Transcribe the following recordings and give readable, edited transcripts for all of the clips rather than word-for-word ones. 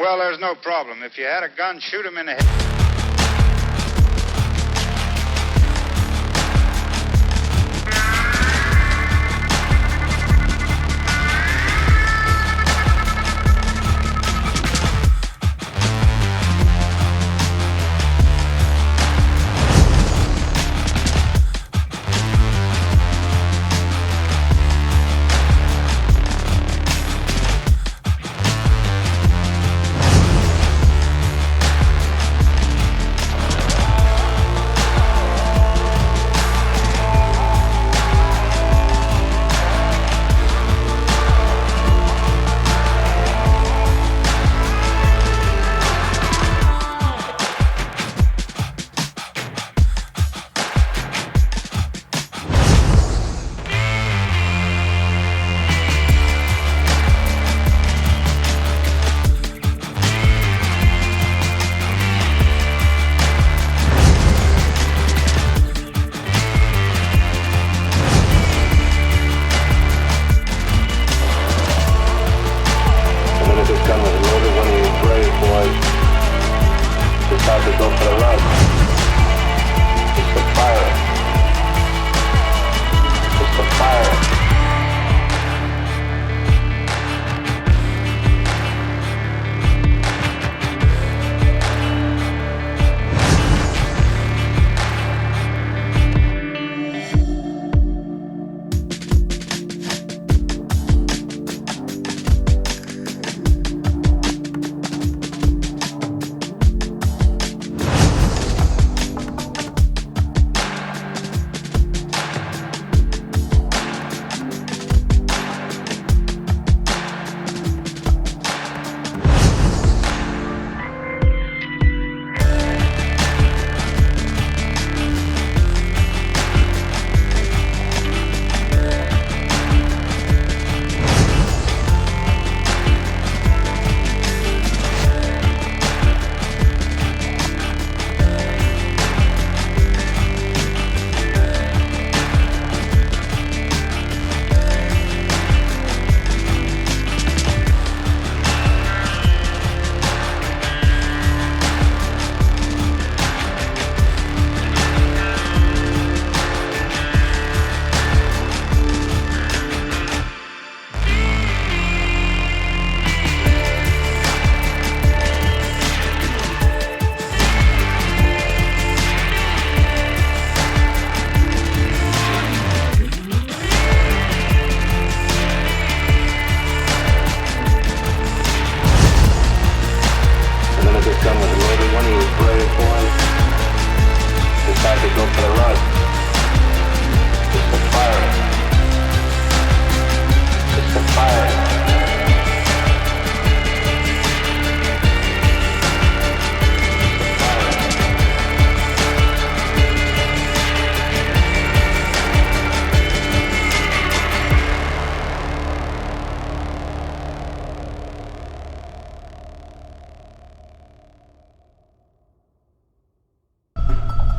Well, there's no problem. If you had a gun, shoot him in the head.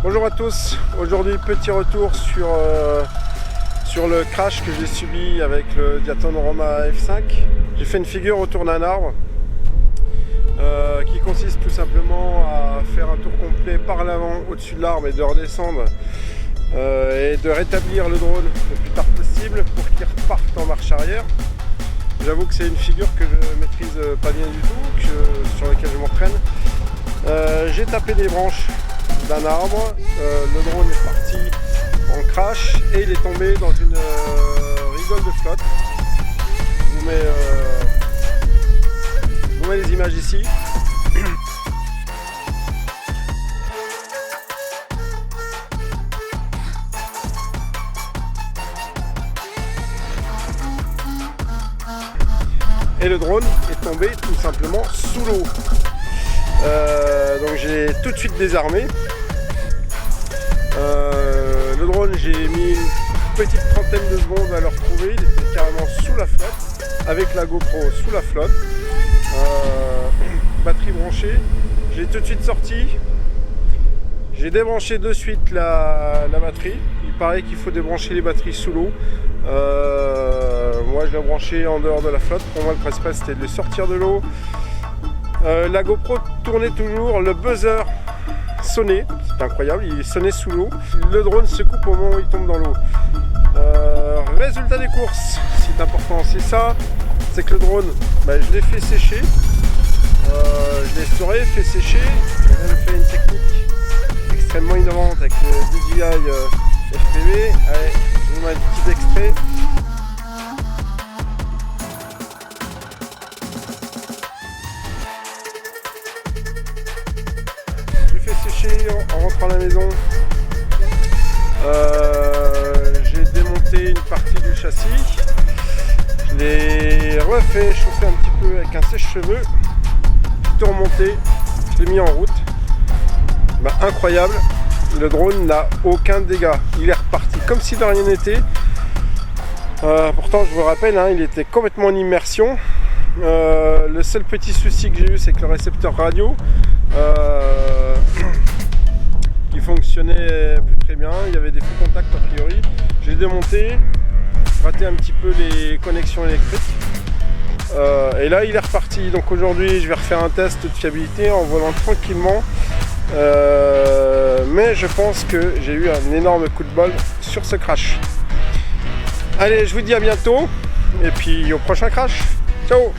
Bonjour à tous, aujourd'hui petit retour sur le crash que j'ai subi avec le Diaton Roma F5. J'ai fait une figure autour d'un arbre qui consiste tout simplement à faire un tour complet par l'avant au-dessus de l'arbre et de redescendre et de rétablir le drone le plus tard possible pour qu'il reparte en marche arrière. J'avoue que c'est une figure que je maîtrise pas bien du tout, sur laquelle je m'entraîne. J'ai tapé des branches d'un arbre, le drone est parti en crash et il est tombé dans une rigole de flotte. Je vous mets les images ici. Et le drone est tombé tout simplement sous l'eau. Donc j'ai tout de suite désarmé. Le drone, j'ai mis une petite trentaine de secondes à le retrouver. Il était carrément sous la flotte, avec la GoPro sous la flotte. Batterie branchée. J'ai tout de suite sorti. J'ai débranché de suite la batterie. Il paraît qu'il faut débrancher les batteries sous l'eau. Moi je l'ai branché en dehors de la flotte. Pour moi le principal c'était de les sortir de l'eau. La GoPro tournait toujours, le buzzer sonnait, c'est incroyable, il sonnait sous l'eau. Le drone se coupe au moment où il tombe dans l'eau. Résultat des courses, c'est important, c'est ça, c'est que le drone, je l'ai fait sécher, je l'ai essoré, fait sécher, j'ai même fait une technique extrêmement innovante avec le DJI FPV. Allez, je vous mets un petit extrait. Je l'ai fait sécher en rentrant à la maison. J'ai démonté une partie du châssis, je l'ai refait chauffer un petit peu avec un sèche-cheveux, tout remonté, je l'ai mis en route. Incroyable, le drone n'a aucun dégât, il est reparti comme si de rien n'était. Pourtant je vous rappelle, il était complètement en immersion. Le seul petit souci que j'ai eu, c'est que le récepteur radio il fonctionnait plus très bien, il y avait des faux contacts a priori. J'ai démonté, raté un petit peu les connexions électriques, et là il est reparti. Donc aujourd'hui je vais refaire un test de fiabilité en volant tranquillement, mais je pense que j'ai eu un énorme coup de bol sur ce crash. Allez, je vous dis à bientôt et puis au prochain crash. Ciao.